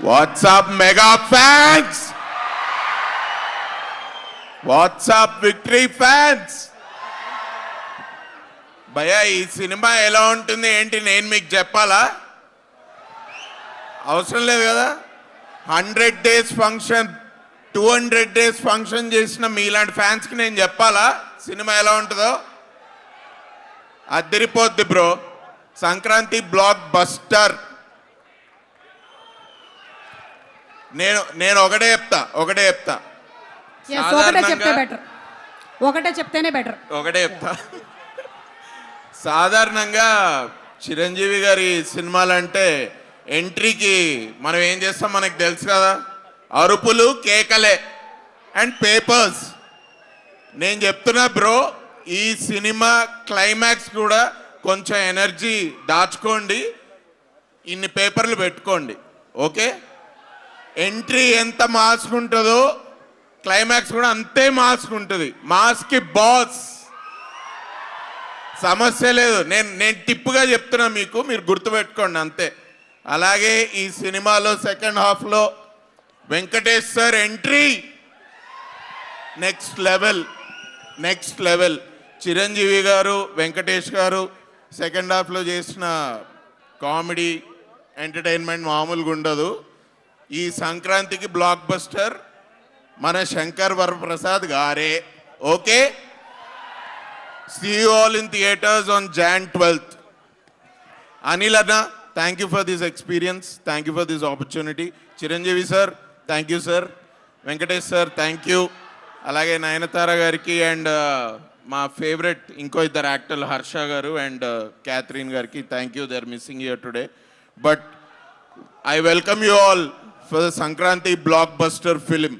What's up, mega fans? What's up, victory fans? భయ్యా ఈ cinema ఎలా ఉంటుంది ఏంటి నేను మీకు చెప్పాలా? అవసరం లేదు కదా. 100 days ఫంక్షన్ 200 days ఫంక్షన్ చేసిన మీలాంటి ఫ్యాన్స్కి నేను చెప్పాలా సినిమా ఎలా ఉంటుందో? అదిరిపోద్ది బ్రో. Sankranti block buster. నేను ఒకటే చెప్తా ఒకటే చెప్తేనే బెటర్. ఒకటే చెప్తా. సాధారణంగా చిరంజీవి గారి సినిమాలంటే ఎంట్రీకి మనం ఏం చేస్తాం మనకు తెలుసు కదా, అరుపులు కేకలే అండ్ పేపర్స్. నేను చెప్తున్నా బ్రో, ఈ సినిమా క్లైమాక్స్ కూడా కొంచెం ఎనర్జీ దాచుకోండి, ఇన్ని పేపర్లు పెట్టుకోండి. ఓకే, ఎంట్రీ ఎంత మాస్క్ ఉంటుందో క్లైమాక్స్ కూడా అంతే మాస్క్ ఉంటుంది. మాస్కి బాస్, సమస్య లేదు. నేను టిప్పుగా చెప్తున్నా మీకు, మీరు గుర్తుపెట్టుకోండి అంతే. అలాగే ఈ సినిమాలో సెకండ్ హాఫ్లో Venkatesh sir entry next level. Chiranjeevi గారు, వెంకటేష్ గారు సెకండ్ హాఫ్లో చేసిన కామెడీ ఎంటర్టైన్మెంట్ మామూలుగా ఉండదు. ఈ సంక్రాంతికి బ్లాక్ బస్టర్ మన శంకర్ వరప్రసాద్ గారే. Okay, see you all in theaters on Jan 12th. Anil Anna, thank you for this experience, thank you for this opportunity. Chiranjeevi sir, thank you sir. Venkatesh sir, thank you. Alage Nayanthara gariki and my favorite inko iddaru actor Harsha garu and Catherine gariki, thank you. They are missing here today, but I welcome you all for the Sankranti blockbuster film.